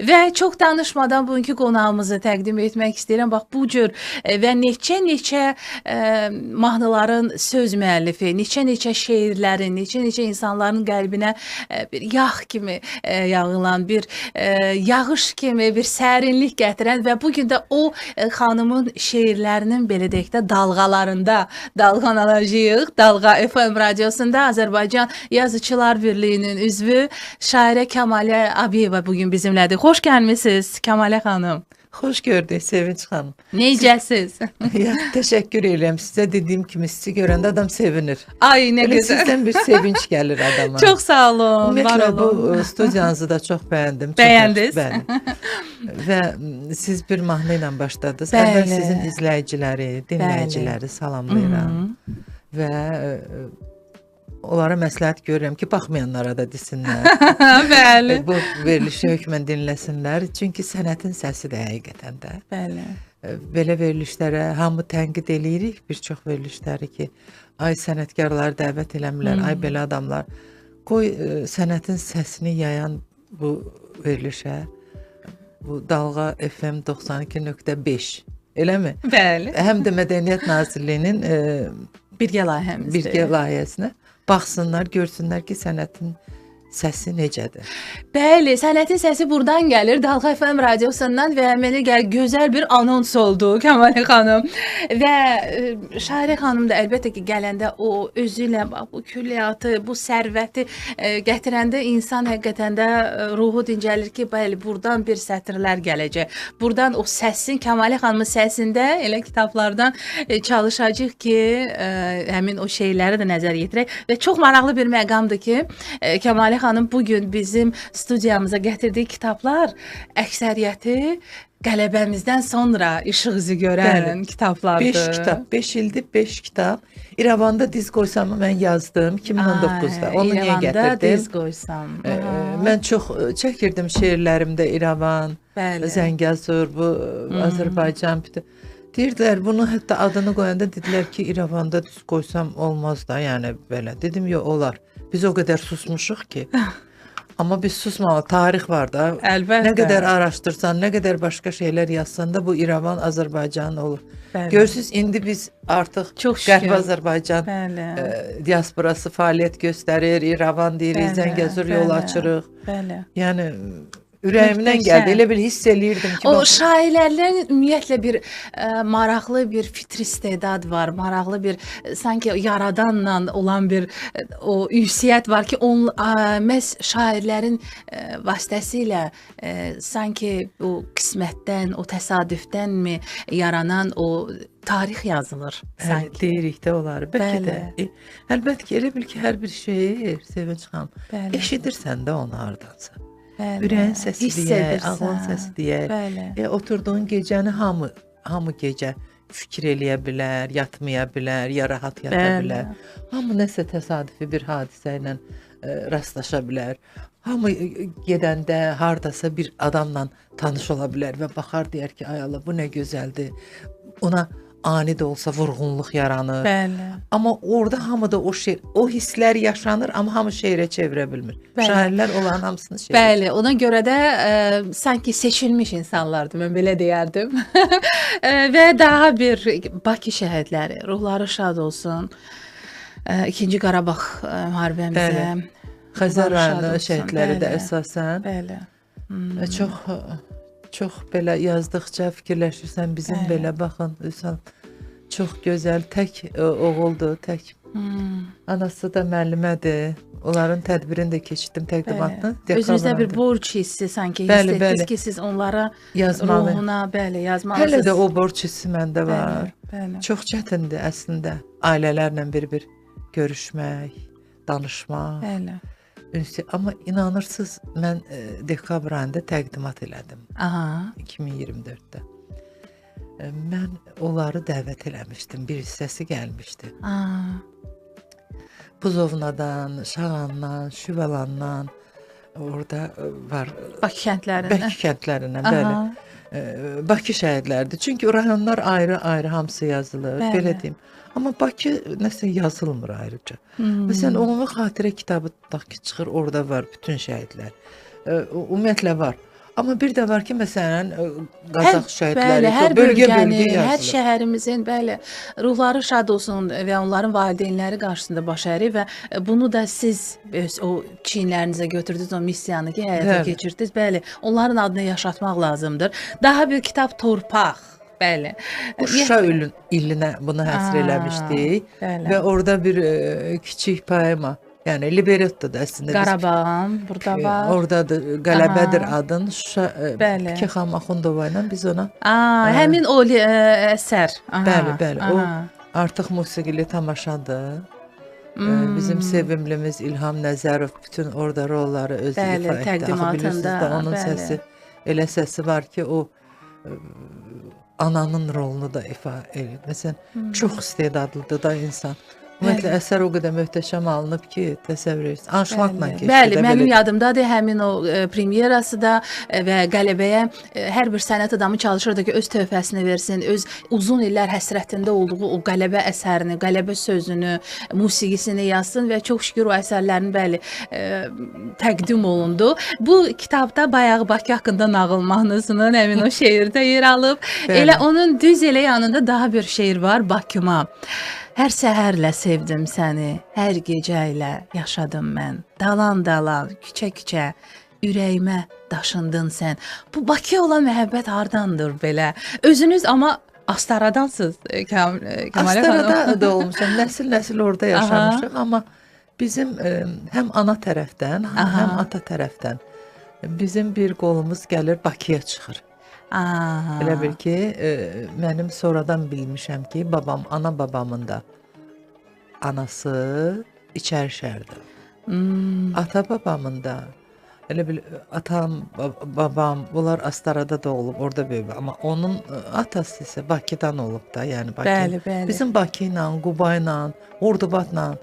Və çox danışmadan bugünkü qonağımızı təqdim etmək istəyirəm. Bax bu cür və neçə mahnıların söz müəllifi, neçə şeirlərin, neçə insanların qəlbinə bir yağ kimi yağılan, bir yağış kimi bir sərinlik gətirən və bu gün də o xanımın şeirlərinin belə deyək də dalğalarında dalğalanacağıq. Dalğa FM radiosunda Azərbaycan Yazıçılar Birliyinin üzvü şairə Kəmalə Abiyeva bugün bizimlədir. Xoş gəlmisiniz Kəmalə xanım. Xoş gördük Sevinç xanım. Necəsiz? Təşəkkür edirəm. Sizə dediyim kimi sizi görəndə adam sevinir. Ay nə gözəl. Sizdən bir sevinç gəlir adama. Çox sağ olun. Ümumiyyətlə bu studiyanızı da çox bəyəndim. Bəyəndiniz? Və siz bir mahnı ilə başladınız. Əvvəl sizin izləyiciləri, dinləyiciləri salamlayıram. Və onlara məsləhət görürəm ki, baxmayanlara da desinlər. Bəli. Bu verilişi hökmən dinləsinlər. Çünki sənətin səsidir həqiqətən də. Bəli. Belə verilişlərə hamı tənqid eləyirik, bir çox verilişləri ki, ay sənətkarları dəvət eləmirlər, ay belə adamlar. Qoy sənətin səsini yayan bu verilişə, bu Dalğa FM 92.5, eləmi? Bəli. Həm də Mədəniyyət Nazirliyinin birgə layihəmizdir. Birgə layihəsinə baxsınlar, görsünlər ki, sənətin səsi necədir? Bəli, sənətin səsi buradan gəlir, Dalğa FM radiosundan və mənə gözəl bir anons oldu Kəmalə xanım. Və şairə xanım da əlbəttə ki, gələndə o özü ilə bax bu külliyyatı, bu sərvəti gətirəndə insan həqiqətən də ruhu dincəlir ki, bəli, buradan bir sətirlər gələcək. Buradan o səsin, Kəmalə xanımın səsində elə kitablardan çalışacağıq ki, həmin o şeyləri də nəzər yetirək. Və çox maraqlı bir məqamdır ki, Kəmalə xanım bugün bizim studiyamıza gətirdiyi kitablar əksəriyyəti qələbəmizdən sonra işıq üzü görən kitablardır. 5 kitab, 5 ildir 5 kitab. İrəvanda diz qoysamı mən yazdım 2019-da. Onu niyə gətirdim? İrəvanda diz qoysam. Mən çox çəkirdim şeirlərimdə İrəvan, Zəngəzur, bu Azərbaycan. Deyirdilər, bunu hətta adını qoyanda dedilər ki, İrəvanda diz qoysam olmaz da, yəni belə. Dedim, yox, olar. Biz o qədər susmuşuq ki. Amma biz susmalı, tarix var da. Əlbəttə. Nə qədər araşdırsan, nə qədər başqa şeylər yazsan da bu İrəvan Azərbaycan olur. Görürsünüz, indi biz artıq Qərb Azərbaycan diasporası fəaliyyət göstərir, İrəvan deyirik, Zəngəzur yol açırıq. Yəni ürəyimdən gəldi. Elə bir hiss eləyirdim ki, o şairlərin ümumiyyətlə bir maraqlı bir fitri istedad var, maraqlı bir sanki yaradanla olan bir o ünsiyyət var ki, məhz şairlərin vasitəsilə sanki o qismətdən, o təsadüfdənmi yaranan o tarix yazılır. Deyirik də onları. Bəlkə də. Əlbəttə ki, elə bil ki, hər bir şeyi Sevinç xanım, eşidirsən də onu hardansa. Ürəyin səsi deyək, ağlın səsi deyək. Oturduğun gecəni hamı gecə fikir eləyə bilər, yatmaya bilər, ya rahat yata bilər. Hamı nəsə təsadüfi bir hadisə ilə rastlaşa bilər. Hamı gedəndə hardasa bir adamla tanış ola bilər və baxar deyər ki, ay Allah, bu nə gözəldir. Ona ani də olsa vurğunluq yaranır. Amma orada hamıda o hisslər yaşanır, amma hamı şeirə çevirə bilmir. Şairlər olan hamısını şeirə. Bəli, ona görə də sanki seçilmiş insanlardır, mən belə deyərdim. Və daha bir Bakı şəhidləri, ruhları şad olsun. İkinci Qarabağ müharibəmizə. Xəzər rayonu şəhidləri də əsasən. Çox belə yazdıqca fikirləşirsən, bizim belə baxın, Üsal çox gözəl, tək oğuldur, tək. Anası da müəllimədir. Onların tədbirini də keçirdim, təqdimatını. Özünüzdə bir borc hissi sanki hiss etdiniz ki, siz onlara ruhuna, yazmalısınız. Hələ də o borc hissi məndə var. Çox çətindir əslində ailələrlə bir görüşmək, danışmaq. Amma inanırsınız, mən dekabr ayında təqdimat elədim. 2024-də. Mən onları dəvət eləmişdim, bir hissəsi gəlmişdi. Buzovnadan, Şağandan, Şüvəlandan, orada var. Bakı kəndlərindən, bəli. Bakı şəhidləridir. Çünki rayonlar ayrı-ayrı hamısı yazılır, belə deyim. Amma Bakı nəsə yazılmır ayrıca. Məsələn, ümumi xatirə kitabı ki çıxır, orada var bütün şəhidlər. Ümumiyyətlə var. Amma bir də var ki, məsələn, Qazax şəhidləri, hər bölgə bölgənin, yazılır. hər şəhərimizin, bəli, ruhları şad olsun və onların valideynləri qarşısında baş əyirik və bunu da siz öz o çiyinlərinizə götürdünüz, o missiyanı ki, həyata keçirdiniz. Bəli, onların adını yaşatmaq lazımdır. Daha bir kitab Torpaq. Bəli. Şuşa ilinə bunu həsr eləmişdik və orada bir kiçik poema, yəni libretto da əslində Qarabağım burada var. Oradadır, Qələbədir adın. Şuşa Piki xanım Axundova ilə biz ona həmin o əsər. Bəli. O artıq musiqili tamaşadır. Bizim sevimlimiz İlham Nəzərov bütün orada rolları özü ifa etdi. Bilirsiniz onun səsi, elə səsi var ki, o ananın rolunu da ifa edir. Məsələn, çox istedadlıdır da insan. Ümumiyyətlə, əsər o qədər möhtəşəm alınıb ki, təsəvvür edirsiniz. Anşlaqla keçdi. Bəli, mənim yadımdadır həmin o premyerası da və qələbəyə hər bir sənət adamı çalışırdı ki, öz töhfəsini versin, öz uzun illər həsrətində olduğu o qələbə əsərini, qələbə sözünü, musiqisini yazsın və çox şükür o əsərlərin bəli təqdim olundu. Bu kitabda bayağı Bakı haqqında nağıl mahnısının həmin o şeirdə yer alıb. Elə onun düz elə yanında daha bir şeir var, Bakıma. Hər səhərlə sevdim səni, hər gecə ilə yaşadım mən. Dalan-dalan, küçə-küçə, ürəyimə daşındın sən. Bu Bakıya olan məhəbbət hardandır belə? Özünüz amma Astaradansınız, Kəmalə xanım. Astarada da olmuşam, nəsil-nəsil orada yaşamışıq, amma bizim həm ana tərəfdən, həm ata tərəfdən bizim bir qolumuz gəlir Bakıya çıxır. Elə bil ki, mənim sonradan bilmişəm ki, ana babamın da anası İçərişəhərdə. Ata babamın da, elə bil atam, babam, bunlar Astarada da olub, orada böyüyüb. Amma onun atası isə Bakıdan olub da, yəni Bakı. Bəli. Bizim Bakı ilə, Quba ilə, Ordubadla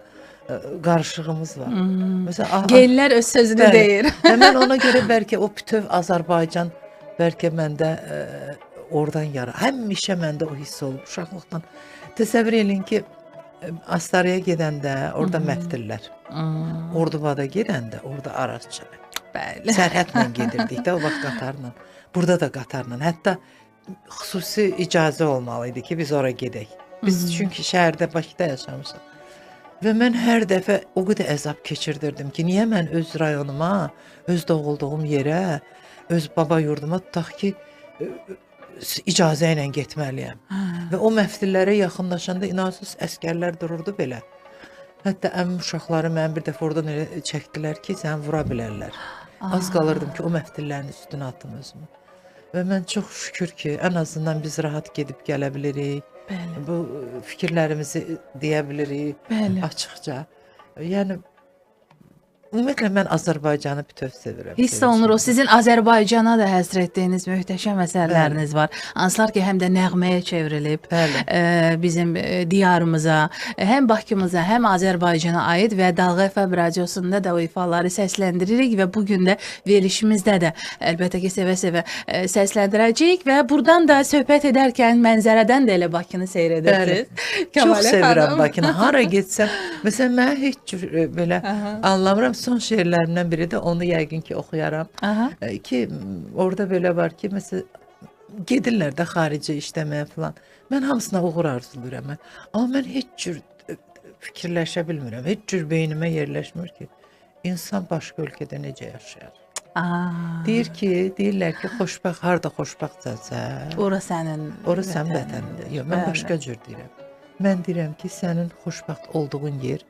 qarışığımız var. Genlər öz sözünü deyir. Mən ona görə bəlkə o bütöv Azərbaycan bəlkə məndə oradan həmişə məndə o hiss olub uşaqlıqdan. Təsəvvür edin ki, Astaraya gedəndə orada məftillər, Ordubada gedəndə orada Arazçı. Sərhədlə gedirdik də o vaxt qatarla. Burada da qatarla. Hətta xüsusi icazə olmalı idi ki, biz ora gedək. Biz çünki şəhərdə, Bakıda yaşamışıq. Və mən hər dəfə o qədər əzab keçirdirdim ki, niyə mən öz rayonuma, öz doğulduğum yerə, öz baba yurduma tutaq ki, icazə ilə getməliyəm. Və o məftillərə yaxınlaşanda inansız əskərlər dururdu belə. Hətta əmim uşaqları mən bir dəfə oradan elə çəkdilər ki, səni vura bilərlər. Az qalırdım ki, o məftillərin üstünə atım özümü. Və mən çox şükür ki, ən azından biz rahat gedib gələ bilirik. Bu fikirlərimizi deyə bilirik açıqca. Yəni, ümumiyyətlə, mən Azərbaycanı bütöv sevirəm. Hiss olunur, o sizin Azərbaycana da həsr etdiyiniz möhtəşəm əsərləriniz var. Hansılar ki, həm də nəğməyə çevrilib bizim diyarımıza, həm Bakımıza, həm Azərbaycana aid və Dalğa FM radiosunda da o ifaları səsləndiririk və bugün də verilişimizdə də əlbəttə ki, sevə-sevə səsləndirəcəyik və buradan da söhbət edərkən mənzərədən də elə Bakını seyr edirsiniz. Çox sevirəm Bakını. Hara getsəm, məsələn, mən heç cür belə anlamıram. Son şeirlərimdən biri də onu yəqin ki oxuyaram. Ki orada belə var ki, məsələn, gedirlər də xaricə işləməyə falan. Mən hamısına uğur arzulayıram. Amma mən heç cür fikirləşə bilmirəm. Heç cür beynimə yerləşmir ki, insan başqa ölkədə necə yaşayar. Deyirlər ki, xoşbəxt, harda xoşbəxtsə, ora sənin vətənindir. Yox, mən başqa cür deyirəm. Mən deyirəm ki, sənin xoşbəxt olduğun yer,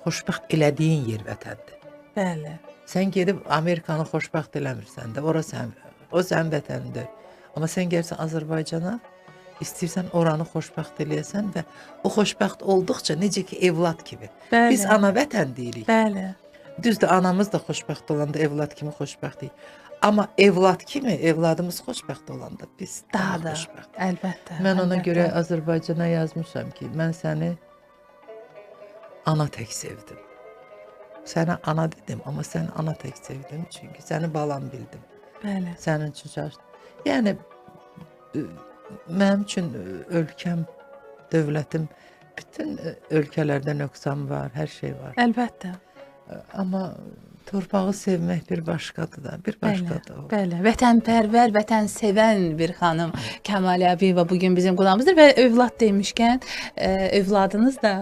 xoşbəxt elədiyin yer vətəndir. Bəli. Sən gedib Amerikanı xoşbəxt eləmirsən də, o sənin vətənindir. Amma sən gəlsən Azərbaycana, istəyirsən oranı xoşbəxt eləyəsən və o xoşbəxt olduqca necə ki evlad kimi. Biz ana vətən deyirik. Bəli. Düzdür, anamız da xoşbəxt olanda evlad kimi xoşbəxtik. Amma evlad kimi, evladımız xoşbəxt olanda biz daha xoşbəxt. Əlbəttə. Mən ona görə Azərbaycana yazmışam ki, mən səni ana tək sevdim. Sənə ana dedim, amma səni ana tək sevdim, çünki səni balam bildim. Bəli. Sənin üçün çalışdım. Yəni, mənim üçün ölkəm, dövlətim, bütün ölkələrdə nöqsan var, hər şey var. Əlbəttə. Amma torpağı sevmək bir başqadır da, bir başqadır o. Bəli, vətənpərvər, vətənsevən bir xanım Kəmal Əbiyeva bugün bizim qonağımızdır və övlad demişkən, övladınız da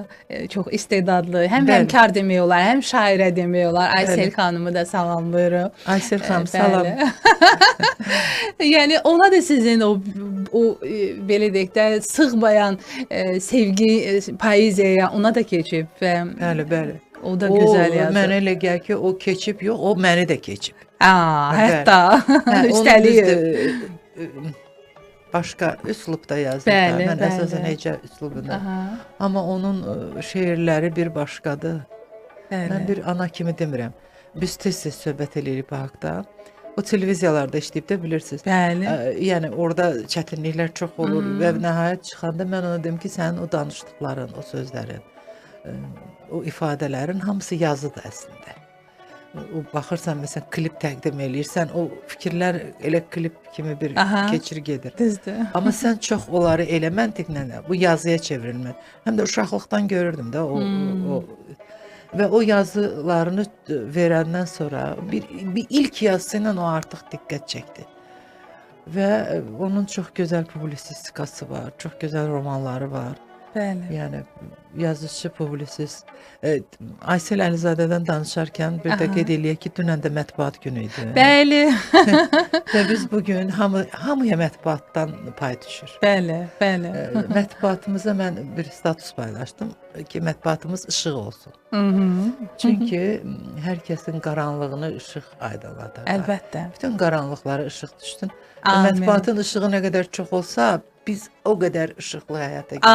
çox istedadlı, həm həmkar demək olar, həm şairə demək olar. Aysel xanımı da salamlayırıq. Aysel xanım, salam. Yəni ona da sizin o belə deyək də sığmayan sevgi poeziyaya ona da keçib və Bəli. O da gözəl yazır. Mənə elə gəlir ki, o keçib yox, o məni də keçib. Hətta üstəlik başqa üslubda yazır. Mən əsasən hecə üslubunda. Amma onun şeirləri bir başqadır. Mən bir ana kimi demirəm. Biz tez-tez söhbət eləyirik bu haqda. O televiziyalarda işləyib də bilirsiniz. Bəli. Yəni orada çətinliklər çox olur və nəhayət çıxanda mən ona dedim ki, sənin o danışdıqların, o sözlərin, o ifadələrin hamısı yazıdır əslində. O baxırsan, məsələn, klip təqdim eləyirsən, o fikirlər elə klip kimi bir keçir gedir. Düzdür. Amma sən çox onları elə məntiqlə bu yazıya çevrilmə. Həm də uşaqlıqdan görürdüm də o və o yazılarını verəndən sonra bir ilk yazısı ilə o artıq diqqət çəkdi. Və onun çox gözəl publisistikası var, çox gözəl romanları var. Bəli. Yəni yazıcı, publisist. Aysel Əlizadədən danışarkən bir də qeyd eləyək ki, dünən də mətbuat günü idi. Bəli. Və biz bugün hamıya mətbuatdan pay düşür. Bəli. Mətbuatımıza mən bir status paylaşdım ki, mətbuatımız işıq olsun. Çünki hər kəsin qaranlığını işıq aydınladır. Əlbəttə. Bütün qaranlıqlara işıq düşsün. Mətbuatın işığı nə qədər çox olsa, biz o qədər işıqlı həyata gedək.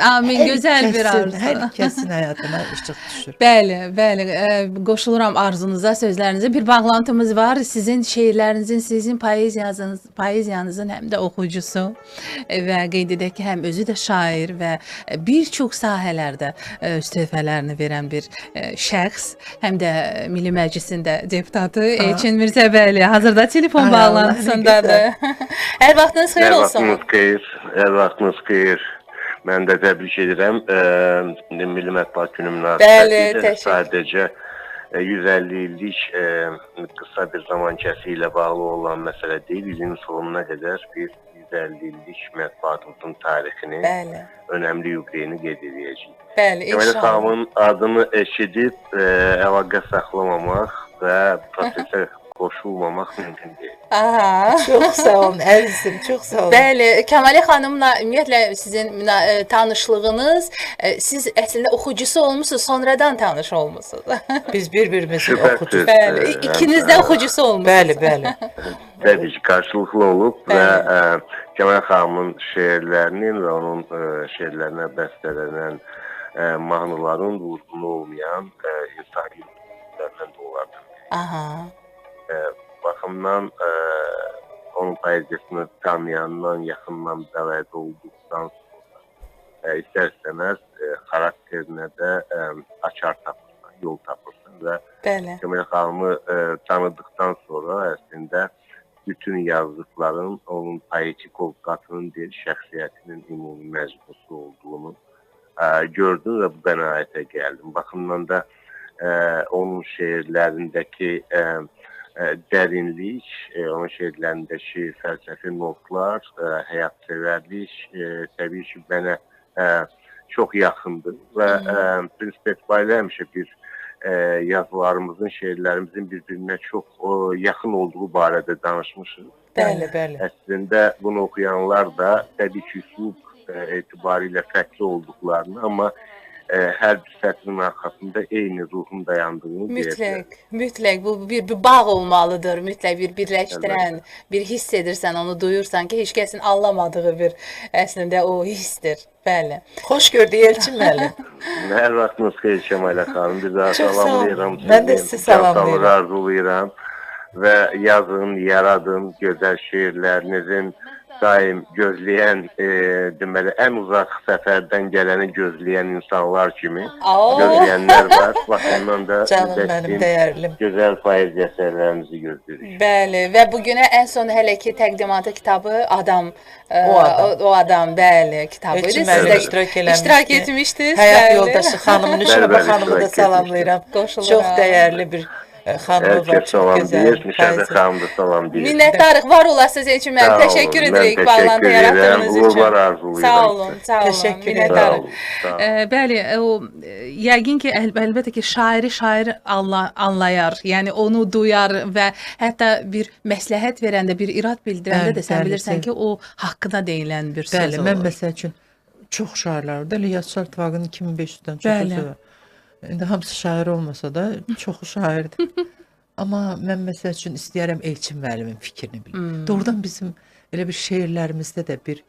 Amin. Gözəl bir arzu. Hər kəsin həyatına işıq düşür. Bəli. Qoşuluram arzunuza, sözlərinizə. Bir bağlantımız var. Sizin şeirlərinizin, sizin poeziyanızın həm də oxucusu və qeyd edək ki, həm özü də şair və bir çox sahələrdə öz töhfələrini verən bir şəxs, həm də Milli Məclisin də deputatı Elçin Mirzəbəyli hazırda telefon bağlantısındadır. Hər vaxtınız xeyir olsun. Hər vaxtınız xeyir. Mən də təbrik edirəm. Milli Mətbuat Günü münasibətilə sadəcə 150 illik qısa bir zaman kəsi ilə bağlı olan məsələ deyil. İlin sonuna qədər bir 150 illik mətbuatımızın tarixini, önəmli yubileyini qeyd edəcəyik. Kəmal xanımın adını eşidib əlaqə saxlamamaq və prosesə qoşulmamaq mümkün deyil. Çox sağ olun, əzizim, çox sağ olun. Bəli, Kəmal xanımla ümumiyyətlə sizin tanışlığınız, siz əslində oxucusu olmusunuz, sonradan tanış olmusunuz. Biz bir-birimizin oxucusu. Bəli, ikiniz də oxucusu olmusunuz. Bəli. Təbii ki, qarşılıqlı olub və Kəmal xanımın şeirlərinin və onun şeirlərinə bəstələnən mahnıların vurğunu olmayan insan günlərindən də olardır. Baxımdan onun poeziyasını tanıyandan, yaxından bəvədə olduqdan sonra istər-istəməz xarakterinə də açar tapırsan, yol tapırsan və Kəmal xanımı tanıdıqdan sonra əslində bütün yazdıqların onun poetik ovqatının deyil, şəxsiyyətinin ümumi məcmusu olduğunu gördüm və bu qənaətə gəldim. Baxımdan da onun şeirlərindəki dərinlik, onun şeirlərindəki fəlsəfi notlar, həyatsevərlik təbii ki, mənə çox yaxındır və prinsip etibarilə həmişə bir yazılarımızın, şeirlərimizin bir-birinə çox yaxın olduğu barədə danışmışıq. Bəli. Əslində bunu oxuyanlar da təbii ki, üslub etibarilə fərqli olduqlarını, amma hər bir sətrin arxasında eyni ruhun dayandığını deyirlər. Mütləq. Bu bir bağ olmalıdır. Mütləq bir birləşdirən, bir hiss edirsən, onu duyursan ki, heç kəsin anlamadığı bir əslində o hissdir. Bəli. Xoş gördük Elçin müəllim. Hər vaxtınız xeyir Kəmal xanım. Bir daha salamlayıram. Mən də sizi salamlayıram. Arzulayıram və yazın, yaradın gözəl şeirlərinizin daim gözləyən, deməli, ən uzaq səfərdən gələni gözləyən insanlar kimi gözləyənlər var. Baxımdan da gözəl poeziya əsərlərimizi gözləyirik. Bəli, və bugünə ən son hələ ki təqdimatı kitabı O Adam, bəli, kitabı idi. Siz də iştirak etmişdiniz. Həyat yoldaşı xanımın Şəbə xanımı da salamlayıram. Çox dəyərli bir xanımı var, çox gözəl. Müşahid xanım da salam deyir. Minnətdarıq, var olasınız üçün mən təşəkkür edirik bağlantı yaratdığınız üçün. Uğurlar arzulayıram. Sağ olun, sağ olun. Təşəkkür Minnətdarıq. ederim. Bəli, o yəqin ki, əlbəttə ki, şair anlayar, yəni onu duyar və hətta bir məsləhət verəndə, bir irad bildirəndə də sən bilirsən ki, o haqqında deyilən bir söz olur. Bəli, mən məsəl üçün çox şairlər var. Yazıçılar İttifaqının 2500-dən çoxu var. İndi hamısı şair olmasa da çoxu şairdir. Amma mən məsəl üçün istəyərəm Elçin müəllimin fikrini bilim. Doğrudan bizim elə bir şeirlərimizdə də bir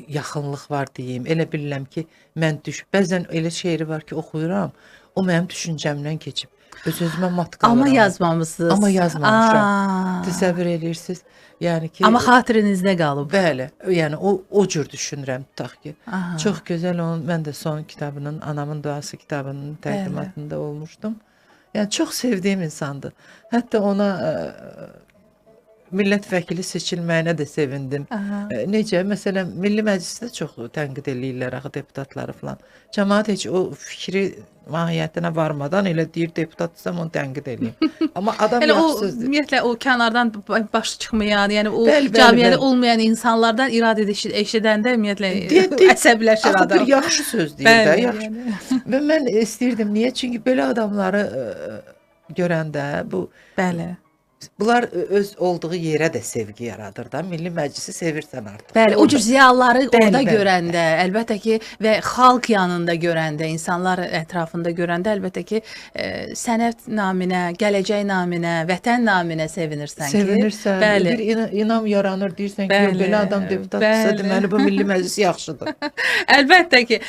yaxınlıq var deyim. Elə bilirəm ki, mən bəzən elə şeiri var ki, oxuyuram, o mənim düşüncəmdən keçib. Öz-özümə mat qalıram. Amma yazmamısınız. Amma yazmamışam. Təsəvvür edirsiniz. Yəni ki, amma xatirinizdə qalıb. Bəli, yəni o cür düşünürəm tutaq ki. Çox gözəl onun, mən də son kitabının, Anamın Duası kitabının təqdimatında olmuşdum. Yəni çox sevdiyim insandır. Hətta ona millət vəkili seçilməyinə də sevindim. Necə? Məsələn, Milli Məclisdə çox tənqid eləyirlər axı deputatları falan. Cəmaət heç o fikri mahiyyətinə varmadan elə deyir deputatsam onu tənqid eləyim. Amma adam yaxşı sözdür. Ümumiyyətlə o kənardan başı çıxmayan, yəni o cəmiyyədə olmayan insanlardan irad eşidəndə ümumiyyətlə əsəbləşir adam. Axı bir yaxşı söz deyir də, yaxşı. Və mən istəyirdim, niyə? Çünki belə adamları görəndə bu bunlar öz olduğu yerə də sevgi yaradır da. Milli Məclisi sevirsən artıq. Bəli, o cür ziyalıları orada görəndə, əlbəttə ki, və xalq yanında görəndə, insanlar ətrafında görəndə, əlbəttə ki, sənət naminə, gələcək naminə, vətən naminə sevinirsən ki. Sevinirsən, bir inam yaranır, deyirsən ki, belə adam deputatdırsa, deməli bu Milli Məclis yaxşıdır. Əlbəttə ki.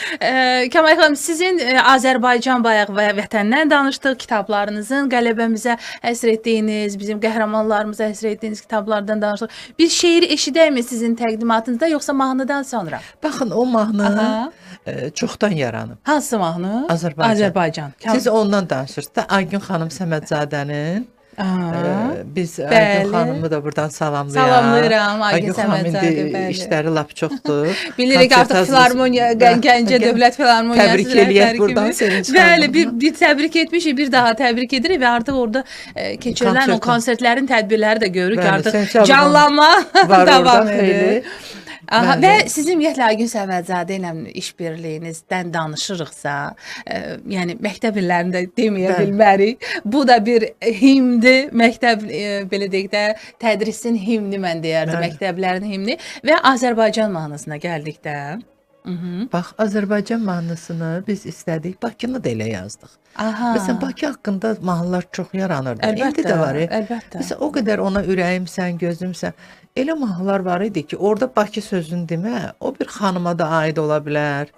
Kəmal xanım, sizin Azərbaycan bayaq və vətəndən danışdıq, kitablarınızın qələbəmizə həsr etdiyiniz, bizim qəhrəmanlarımıza həsr etdiyiniz kitablardan danışdıq. Bir şeiri eşidəkmi sizin təqdimatınızda, yoxsa mahnıdan sonra? Baxın, o mahnı çoxdan yaranıb. Hansı mahnı? Azərbaycan. Siz ondan danışırsınız da, Aygün xanım Səmədzadənin. Biz Aygün xanımı da buradan salamlayıram. Aygün Səmədzadə, işləri lap çoxdur. Bilirik artıq Filarmoniya, Gəncə Dövlət Filarmoniyası təbrik eləyək buradan Sevinç xanım. Bəli, bir təbrik etmişik, bir daha təbrik edirik və artıq orada keçirilən o konsertlərin tədbirləri də görürük ki, artıq canlanma davam edir. Və sizin ümumiyyətlə Aygün Səmədzadə ilə işbirliyinizdən danışırıqsa, yəni məktəb illərində deməyə bilmərik. Bu da bir himdir, məktəb belə deyək də, tədrisin himni mən deyərdim, məktəblərin himni və Azərbaycan mahnısına gəldikdə. Bax, Azərbaycan mahnısını biz istədik, Bakını da elə yazdıq. Məsələn, Bakı haqqında mahnılar çox yaranırdı. İndi də var. Məsələn, o qədər ona ürəyimsən, gözümsən. Elə mahnılar var idi ki, orada Bakı sözünü demə, o bir xanıma da aid ola bilər.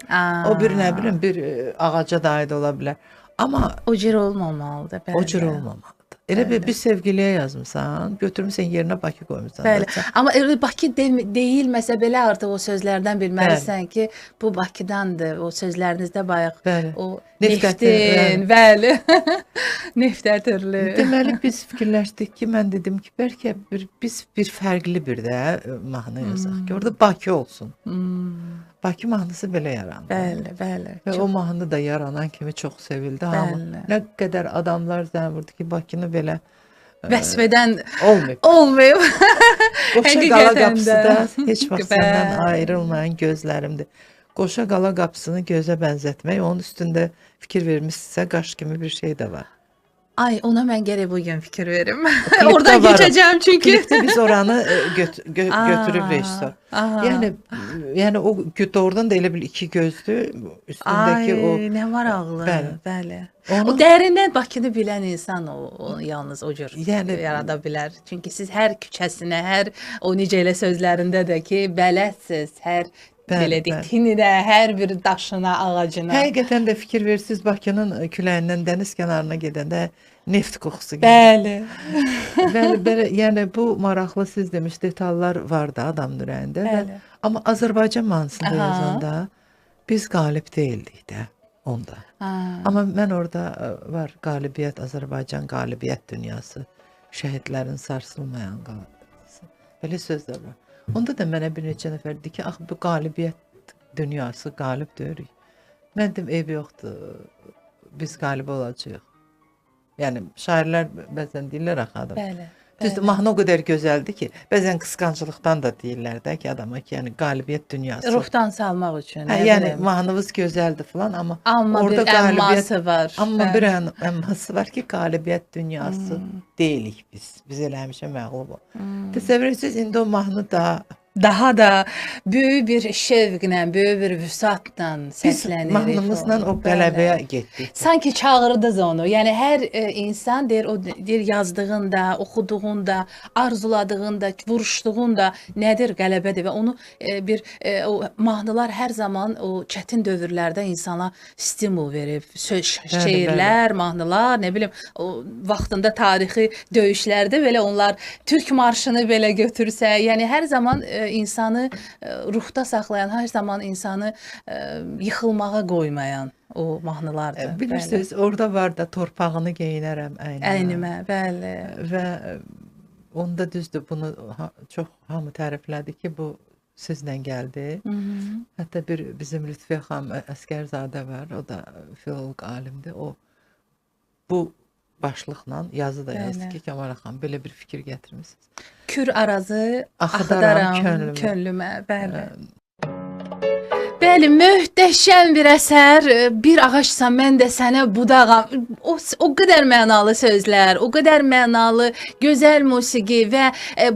O bir, nə bilim, bir ağaca da aid ola bilər. Amma o cür olmamalıdır. O cür olmamalıdır. Elə bir sevgiliyə yazmısan, götürmüsən yerinə Bakı qoymuşsan. Bəli. Amma Bakı deyilməsə belə artıq o sözlərdən bilməlisən ki, bu Bakıdandır. O sözlərinizdə bayaq o neftin, bəli, neftətirli. Deməli, biz fikirləşdik ki, mən dedim ki, bəlkə biz bir fərqli bir də mahnı yazaq ki, orada Bakı olsun. Bakı mahnısı belə yarandı. Bəli, bəli. Və o mahnı da yaranan kimi çox sevildi. Nə qədər adamlar zən vurdu ki, Bakını belə vəsf edən olmayıb. Qoşa Qala qapısı da heç vaxt səndən ayrılmayan gözlərimdir. Qoşa Qala qapısını gözə bənzətmək, onun üstündə fikir vermişsə, qaş kimi bir şey də var. Ay, ona mən gərək bugün fikir verim. Oradan keçəcəm çünki. Klipdə biz oranı götürüb rejissor. Yəni o doğrudan da elə bil iki gözdür. Üstündəki o... Ay, nə var ağlı. Bəli. O dərindən Bakını bilən insan yalnız o cür yarada bilər. Çünki siz hər küçəsinə, hər o necə elə sözlərində də ki, bələdsiniz, hər belə deyək, tininə, hər bir daşına, ağacına. Həqiqətən də fikir verirsiniz, Bakının küləyindən dəniz kənarına gedəndə neft qoxusu gəlir. Bəli. Yəni bu maraqlı, siz demiş, detallar var da adamın ürəyində. Amma Azərbaycan mahnısında yazanda biz qalib deyildik də onda. Amma mən orada var qalibiyyət, Azərbaycan qalibiyyət dünyası, şəhidlərin sarsılmayan qalibiyyəti. Belə sözlər var. Onda da mənə bir neçə nəfər dedi ki, axı bu qalibiyyət dünyası, qalib deyirik. Mən dedim, eyb yoxdur, biz qalib olacağıq. Yəni şairlər bəzən deyirlər axı adam. Bəli. Düzdür, mahnı o qədər gözəldir ki, bəzən qısqanclıqdan da deyirlər də ki, adama ki, yəni qalibiyyət dünyası. Ruhdan salmaq üçün. Hə, yəni mahnınız gözəldir falan, amma orada qalibiyyət var. Amma bir əmması var ki, qalibiyyət dünyası deyilik biz. Biz elə həmişə məğlub ol. Təsəvvür edirsiniz, indi o mahnı daha da böyük bir şövqlə, böyük bir vüsatla səslənirik. Biz mahnımızla o qələbəyə getdik. Sanki çağırdınız onu. Yəni hər insan deyir yazdığında, oxuduğunda, arzuladığında, vuruşduğunda nədir qələbədir və onu o mahnılar hər zaman o çətin dövrlərdə insana stimul verib. Şeirlər, mahnılar, nə bilim, o vaxtında tarixi döyüşlərdə belə onlar Türk marşını belə götürsə, yəni hər zaman insanı ruhda saxlayan, hər zaman insanı yıxılmağa qoymayan o mahnılardır. Bilirsiniz, orada var da torpağını geyinərəm əynimə, bəli. Və onda düzdür, bunu çox hamı təriflədi ki, bu sizlə gəldi. Hətta bizim Lütfiyə xanım Əsgərzadə var, o da filoloq alimdir. O bu başlıqla yazı da yazdı ki, Kəmal xanım belə bir fikir gətirmisiniz. Kür arazı axıdaram könlümə, bəli. Bəli, möhtəşəm bir əsər. Bir ağacsan, mən də sənə budağam. O qədər mənalı sözlər, o qədər mənalı, gözəl musiqi və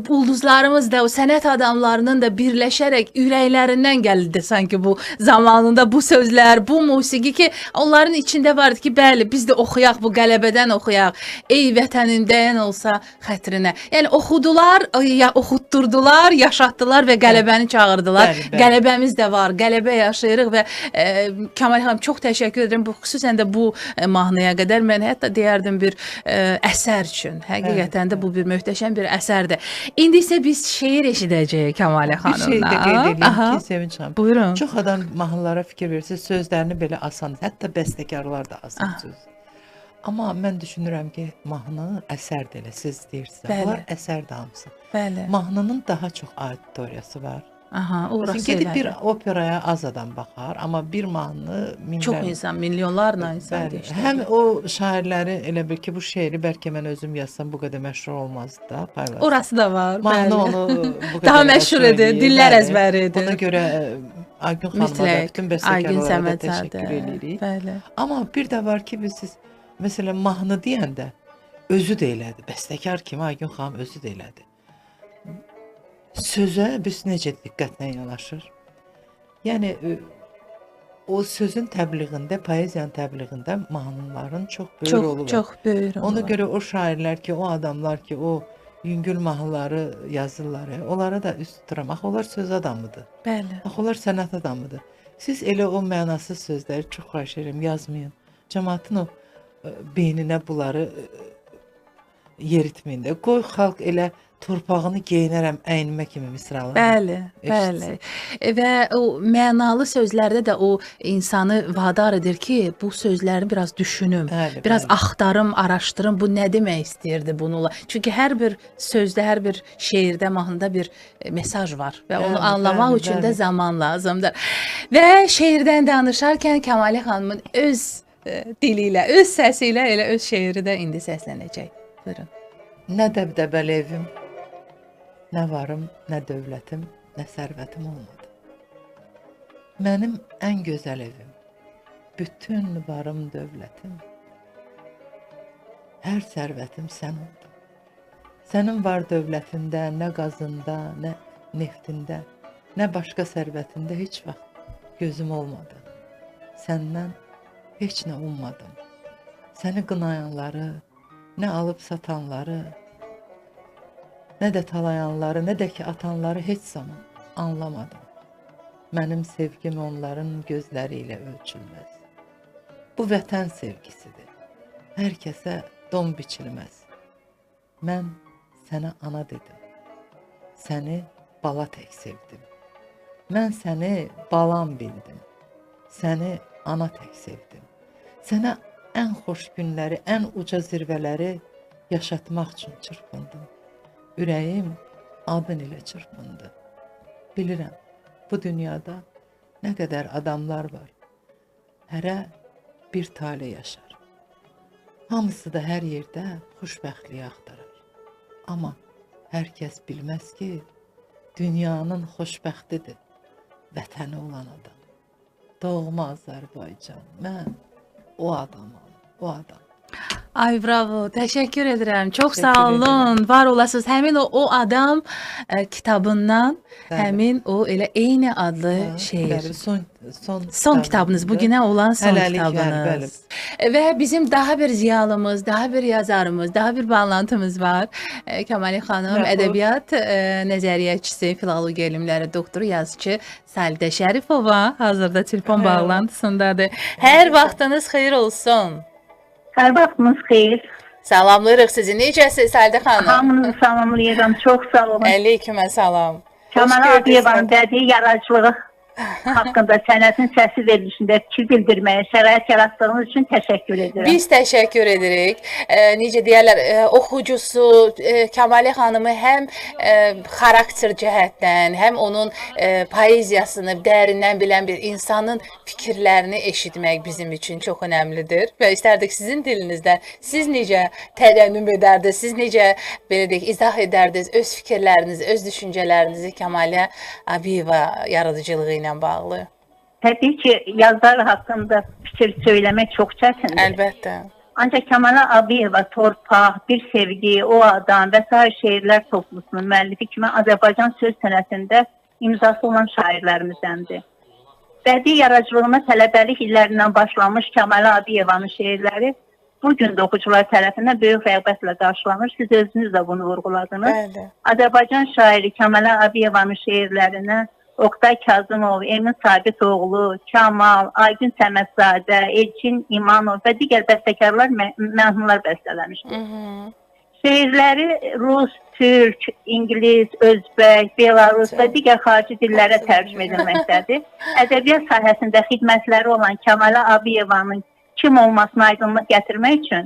ulduzlarımız da, o sənət adamlarının da birləşərək ürəklərindən gəldi sanki bu zamanında bu sözlər, bu musiqi ki, onların içində vardı ki, bəli, biz də oxuyaq, bu qələbədən oxuyaq. Ey vətənin dəyən olsa xətrinə. Yəni oxudular, oxutdurdular, yaşatdılar və qələbəni çağırdılar. Qələbəmiz də var, qələbə yaşayırıq və Kəmal xanım çox təşəkkür edirəm. Xüsusən də bu mahnıya qədər mən hətta deyərdim bir əsər üçün. Həqiqətən də bu bir möhtəşəm bir əsərdir. İndi isə biz şeir eşidəcəyik Kəmal xanımdan. Bir şey də qeyd edeyim ki, Sevinç xanım. Buyurun. Çox adam mahnılara fikir verirsə, sözlərini belə asan, hətta bəstəkarlar da asan söz. Amma mən düşünürəm ki, mahnı əsərdir, elə siz deyirsiniz. Bunlar əsərdir hamısı. Bəli. Mahnının daha çox auditoriyası var. Orası gedib bir operaya az adam baxar, amma bir mahnı çox insan, milyonlarla insan deyir. Həm o şairləri elə bil ki, bu şeiri bəlkə mən özüm yazsam bu qədər məşhur olmazdı da, paylaşsam. Orası da var. Mahnı onu bu qədər daha məşhur edir, dillər əzbəri edir. Ona görə Aygün xanıma da, bütün bəstəkarlara da təşəkkür edirik. Bəli. Amma bir də var ki, siz məsələn mahnı deyəndə özü də elədi. Bəstəkar kimi Aygün xanım özü də elədi. Sözə biz necə diqqətlə yanaşır? Yəni o sözün təbliğində, poeziyanın təbliğində mahnıların çox böyük rolu var. Çox böyük rolu var. Ona görə o şairlər ki, o adamlar ki, o yüngül mahnıları yazırlar, onlara da üst tuturam. Axı onlar söz adamıdır. Bəli. Axı onlar sənət adamıdır. Siz elə o mənasız sözləri çox xahiş edirəm, yazmayın. Cəmaatın o beyninə bunları yeritməyin də. Qoy xalq elə torpağını geyinərəm əynimə kimi misralar. Bəli, bəli. Və o mənalı sözlərdə də o insanı vadar edir ki, bu sözləri biraz düşünüm, biraz axtarım, araşdırım, bu nə demək istəyirdi bununla. Çünki hər bir sözdə, hər bir şeirdə, mahnıda bir mesaj var və onu anlamaq üçün də zaman lazımdır. Və şeirdən danışarkən Kəmal xanımın öz dili ilə, öz səsi ilə elə öz şeiri də indi səslənəcək. Buyurun. Nə dəbdəbəli evim, nə varım, nə dövlətim, nə sərvətim olmadı. Mənim ən gözəl evim, bütün varım dövlətim, hər sərvətim sən oldun. Sənin var dövlətində, nə qazında, nə neftində, nə başqa sərvətində heç vaxt gözüm olmadı. Səndən heç nə ummadım. Səni qınayanları, nə alıb satanları, nə də talayanları, nə də ki atanları heç zaman anlamadım. Mənim sevgim onların gözləri ilə ölçülməz. Bu vətən sevgisidir. Hər kəsə don biçilməz. Mən sənə ana dedim. Səni bala tək sevdim. Mən səni balam bildim. Səni ana tək sevdim. Sənə ən xoş günləri, ən uca zirvələri yaşatmaq üçün çırpındım. Ürəyim adın ilə çırpındı. Bilirəm, bu dünyada nə qədər adamlar var. Hərə bir tale yaşar. Hamısı da hər yerdə xoşbəxtliyi axtarır. Amma hər kəs bilməz ki, dünyanın xoşbəxtidir vətəni olan adam. Doğma Azərbaycan, mən o adamam, o adam. Ay bravo, təşəkkür edirəm. Çox sağ olun, var olasınız. Həmin o adam kitabından, həmin o elə eyni adlı şeir. Son kitabınız, bugünə olan son kitabınız. Və bizim daha bir ziyalımız, daha bir yazarımız, daha bir bağlantımız var. Kəmalə xanım, ədəbiyyat nəzəriyyəçisi, filologiya elmləri doktoru, yazıcı Səlidə Şərifova hazırda telefon bağlantısındadır. Hər vaxtınız xeyir olsun. Hər vaxtınız xeyir. Salamlayırıq sizi. Necəsiz Səlidə xanım? Hamınızı salamlayıram. Çox sağ olun. Əleykümə salam. Kəmal Abiyevanın bədii yaradıcılığı haqqında sənətin səsi verilişində fikir bildirməyə, şərait yaratdığınız üçün təşəkkür edirəm. Biz təşəkkür edirik. Necə deyərlər, oxucusu Kəmalə xanımı həm xarakter cəhətdən, həm onun poeziyasını dərindən bilən bir insanın fikirlərini eşitmək bizim üçün çox önəmlidir. Və istərdik sizin dilinizdən, siz necə tərənnüm edərdiniz, siz necə belə deyək, izah edərdiniz öz fikirlərinizi, öz düşüncələrinizi Kəmalə Abiyeva yaradıcılığı ilə bağlı. Təbii ki, yazar haqqında fikir söyləmək çox çətindir. Əlbəttə. Ancaq Kəmalə Abiyeva Torpaq, Bir Sevgi, O Adam və s. şeirlər toplusunun müəllifi kimi Azərbaycan söz sənətində imzası olan şairlərimizdəndir. Bədii yaradıcılığına tələbəlik illərindən başlamış Kəmalə Abiyevanın şeirləri bugün də oxucular tərəfindən böyük rəğbətlə qarşılanır. Siz özünüz də bunu vurğuladınız. Bəli. Azərbaycan şairi Kəmalə Abiyevanın şeirlərinə Oqtay Kazımov, Emin Sabitoğlu, Kamal, Aygün Səmədzadə, Elçin İmanov və digər bəstəkarlar məhnunlar bəstələmişdir. Şeirləri Rus, Türk, İngilis, Özbək, Belarus və digər xarici dillərə tərcümə edilməkdədir. Ədəbiyyat sahəsində xidmətləri olan Kəmalə Abiyevanın kim olmasına aydınlıq gətirmək üçün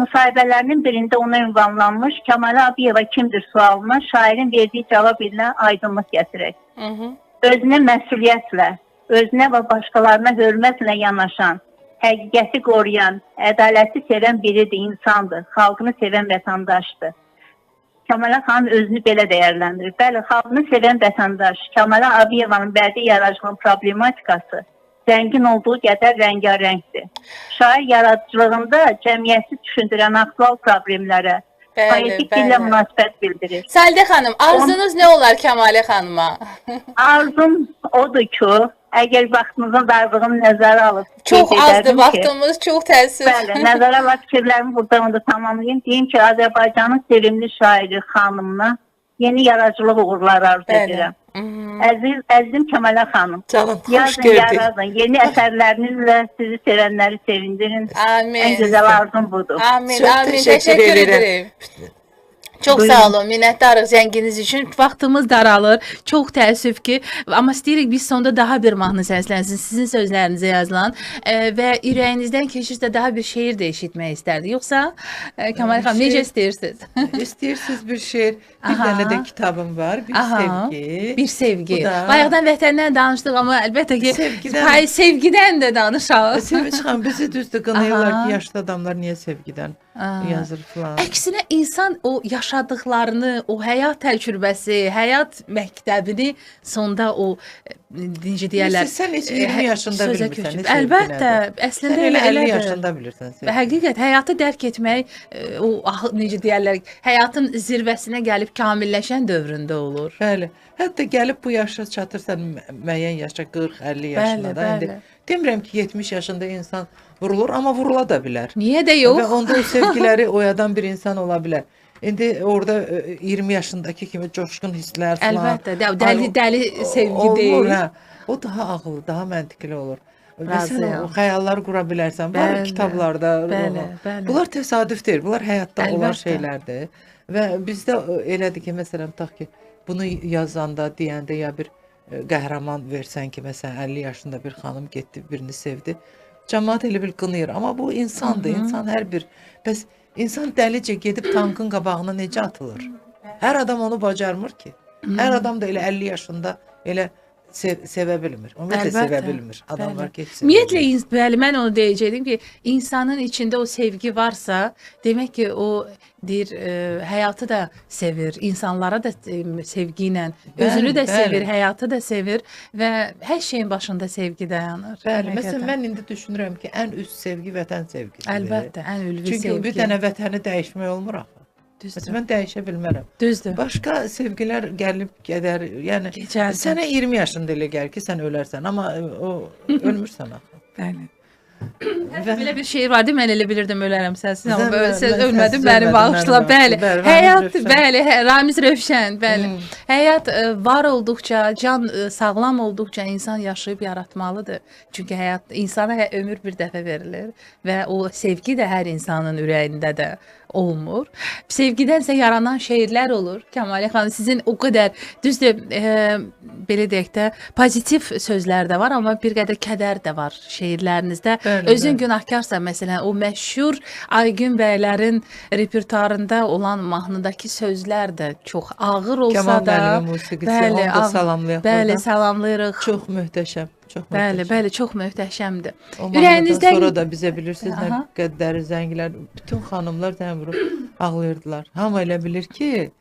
müsahibələrinin birində ona ünvanlanmış Kəmalə Abiyeva kimdir sualına şairin verdiyi cavab ilə aydınlıq gətirək. Özünə məsuliyyətlə, özünə və başqalarına hörmətlə yanaşan, həqiqəti qoruyan, ədaləti sevən biridir, insandır, xalqını sevən vətəndaşdır. Kəmalə xanım özünü belə dəyərləndirir. Bəli, xalqını sevən vətəndaş, Kəmalə Abiyevanın bədii yaradıcılığın problematikası zəngin olduğu qədər rəngarəngdir. Şair yaradıcılığında cəmiyyəti düşündürən aktual problemlərə, poetik dillə münasibət bildirir. Səlidə xanım, arzunuz nə olar Kəmalə xanıma? Arzum odur ki, əgər vaxtınızın darlığını nəzərə alıb, çox azdır vaxtımız, çox təəssüf. Bəli, nəzərə alıb fikirlərimi burada onda tamamlayayım. Deyim ki, Azərbaycanın sevimli şairi xanımına yeni yaradıcılıq uğurları arzu edirəm. Əzizim Kəmalə xanım, yazın, yaradın, yeni əsərlərinizlə sizi sevənləri sevindirin. Ən gözəl arzum budur. Amin, amin, təşəkkür ederim. Çox sağ olun, minnətdarıq zənginiz üçün. Vaxtımız daralır, çox təəssüf ki, amma istəyirik biz sonda daha bir mahnı səslənsin, sizin sözlərinizə yazılan və ürəyinizdən keçirsə daha bir şeir də eşitmək istərdik. Yoxsa Kəmalə xanım, necə istəyirsiniz? İstəyirsiniz bir şeir, bir dənə də kitabım var, Bir Sevgi. Bir Sevgi. Bayaqdan vətəndən danışdıq, amma əlbəttə ki, sevgidən də danışaq. Sevinç xanım, bizi düzdür qınayırlar ki, yaşlı adamlar niyə sevgidən yazır filan. Əksinə insan o yaşadıqlarını, o həyat təcrübəsi, həyat məktəbini sonda o necə deyirlər? Sən heç 20 yaşında bilmirsən. Əlbəttə, əslində elə 50 yaşında bilirsən. Həqiqət, həyatı dərk etmək o necə deyirlər, həyatın zirvəsinə gəlib kamilləşən dövründə olur. Bəli. Hətta gəlib bu yaşa çatırsan müəyyən yaşa 40-50 yaşında da indi demirəm ki 70 yaşında insan vurulur, amma vurula da bilər. Niyə də yox? Və onda o sevgiləri oyadan bir insan ola bilər. İndi orada 20 yaşındakı kimi coşqun hisslər falan. Əlbəttə, dəli sevgi deyil. O daha ağıllı, daha məntiqli olur. Və sən o xəyallar qura bilərsən. Var kitablarda. Bunlar təsadüf deyil, bunlar həyatda olan şeylərdir. Və bizdə elədir ki, məsələn, tutaq ki, bunu yazanda, deyəndə ya bir qəhrəman versən ki, məsələn, 50 yaşında bir xanım getdi, birini sevdi. Cəmaət elə bil qınayır. Amma bu insandır, insan hər bir... Bəs insan dəlicə gedib tankın qabağına necə atılır? Hər adam onu bacarmır ki. Hər adam da elə 50 yaşında elə sevə bilmir. Ümumiyyətlə sevə bilmir. Adamlar ki, heç sevə Ümumiyyətlə, bilmir. bəli, mən onu deyəcəydim ki, insanın içində o sevgi varsa, demək ki, o deyir, həyatı da sevir, insanlara da sevgi ilə, özünü də sevir, həyatı da sevir və hər şeyin başında sevgi dayanır. Bəli, məsələn, mən indi düşünürəm ki, ən üst sevgi vətən sevgisidir. Əlbəttə, ən ülvi sevgi. Çünki bir dənə vətəni dəyişmək olmur axı. Düzdür. Mən dəyişə bilmərəm. Düzdür. Başqa sevgilər gəlib gedər. Yəni Keçərsən. Sənə 20 yaşında elə gəlir ki, sən ölərsən, amma o ölmürsən axı. Bəli. Belə bir şey vardı, mən elə bilirdim ölərəm sənsiz, amma mən ölmədim, sənsiz məni ölmədim, bağışla. məni Bəli, bağışla. həyat, bəli, Ramiz Rövşən, bəli. Həyat var olduqca, can sağlam olduqca insan yaşayıb yaratmalıdır. Çünki həyat insana ömür bir dəfə verilir və o sevgi də hər insanın ürəyində də olmur. Sevgidənsə yaranan şeirlər olur. Kəmalə xanım, sizin o qədər düzdür, belə deyək də, pozitiv sözlər də var, amma bir qədər kədər də var şeirlərinizdə. Bəli, Özün günahkarsan, məsələn, o məşhur Aygün bəylərin repertuarında olan mahnıdakı sözlər də çox ağır olsa Kəmal da, müəllimin musiqisi, onu da salamlayaq. Bəli, salamlayırıq. Çox möhtəşəm. Çox Bəli, möhtəşəm. bəli, çox möhtəşəmdir. O Ürəyinizdən sonra da bizə bilirsiniz nə qədər zəngilər, bütün xanımlar zəng vurub ağlayırdılar. Hamı elə bilir ki,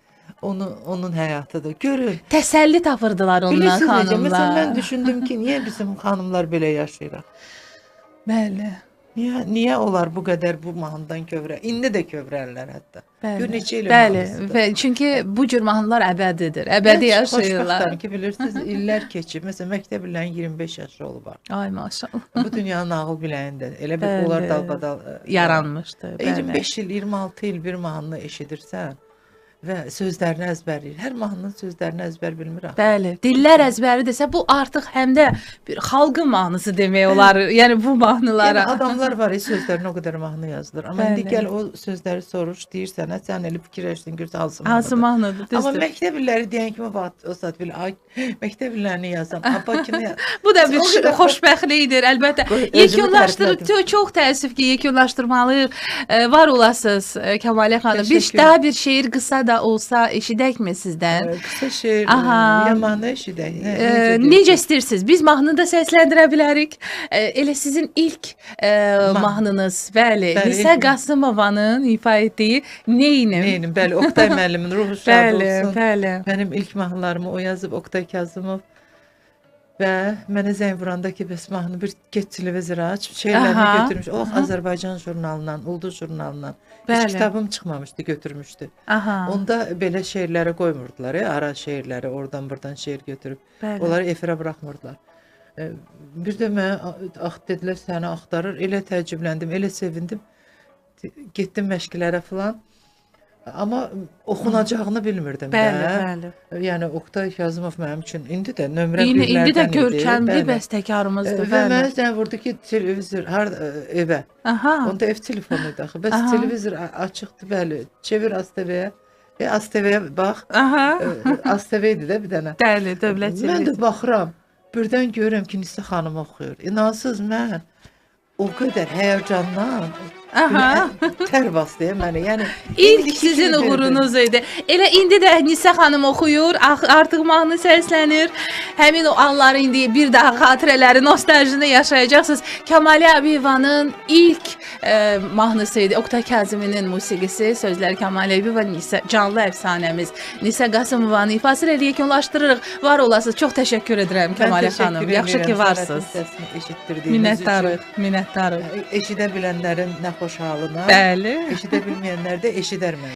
onun həyatıdır. Görün. Təsəlli tapırdılar ondan Bilirsiniz necə? xanımlar. Məsələn, mən düşündüm ki, niyə bizim xanımlar belə yaşayırıq? Bəli. Niyə onlar bu qədər bu mahnıdan kövrə? İndi də kövrəllər hətta. Gör neçə il mahnısıdır. Bəli, çünki bu cür mahnılar əbədidir. Əbədi yaşayırlar. Xoşbəxtəm ki, bilirsiniz, illər keçib. Məsələn, məktəb illərin 25 yaşı olub. Ay maşallah. Bu dünyanın nağıl biləyində elə bir onlar dalbadal yaranmışdı. 25 il, 26 il bir mahnını eşidirsən və sözlərini əzbərləyir. Hər mahnının sözlərini əzbər bilmir axı. Bəli, dillər əzbəri desə bu artıq həm də bir xalqın mahnısı demək olar. Yəni bu mahnılara. Yəni adamlar var, sözlərinə o qədər mahnı yazılır. Amma indi gəl o sözləri soruş, deyirsən, sən elə fikirləşdin, görsən hansı mahnıdır. Hansı mahnıdır, düzdür. Amma məktəb illəri deyən kimi o saat belə ay məktəb illərini yazan, Bakını bu da bir xoşbəxtlikdir, əlbəttə. Yekunlaşdırıb çox təəssüf ki, yekunlaşdırmalıyıq. Var olasınız Kəmalə xanım. Daha bir şeir qısa da olsa eşidəkmi sizdən? Qısa şeir, yamanı eşidək. Necə istəyirsiniz? Biz mahnını da səsləndirə bilərik. Elə sizin ilk mahnınız, bəli, Nisə Qasımovanın ifa etdiyi Neynim. Neynim, bəli, Oqtay müəllimin ruhu şad olsun. Bəli. Mənim ilk mahnılarımı o yazıb, Oqtay Kazımov. Və mənə zəng vuranda ki, bəs mahnı bir get televizora aç, şeylərini götürmüş. O, Azərbaycan jurnalından, Ulduz jurnalından. Heç kitabım çıxmamışdı, götürmüşdü. Onda belə şeirləri qoymurdular, ara şeirləri, oradan buradan şeir götürüb. Onları efirə buraxmırdılar. Bir də mənə dedilər, səni axtarır, elə təəccübləndim, elə sevindim. Getdim məşqlərə filan. Amma oxunacağını bilmirdim də. Bəli. Yəni Oqtay Kazımov mənim üçün indi də nömrə birlərdən idi. İndi də görkəmli bəstəkarımızdır. Və mənə zəng vurdu ki, televizor evə. Onda ev telefonu idi axı. Bəs televizor açıqdır, bəli. Çevir ASTV-yə. ASTV-yə bax. ASTV idi də bir dənə. Bəli, dövlət televiziya. Mən də baxıram. Birdən görürəm ki, Nisə xanım oxuyur. İnansız mən o qədər həyəcandan tər bastı mənə. Yəni ilk sizin uğurunuz idi. Elə indi də Nisə xanım oxuyur, artıq mahnı səslənir. Həmin o anları indi bir daha xatirələri, nostaljini yaşayacaqsınız. Kəmalə Əbiyevanın ilk mahnısı idi. Oqtay Kazıminin musiqisi, sözləri Kəmalə Əbiyeva, Nisə canlı əfsanəmiz. Nisə Qasımovanı ifası ilə yekunlaşdırırıq. Var olasınız. Çox təşəkkür edirəm Kəmalə xanım. Yaxşı ki varsınız. Minnətdarıq. Eşidə bilənlərin nə xoş halına, bəli, eşidə bilməyənlər də eşidər məni.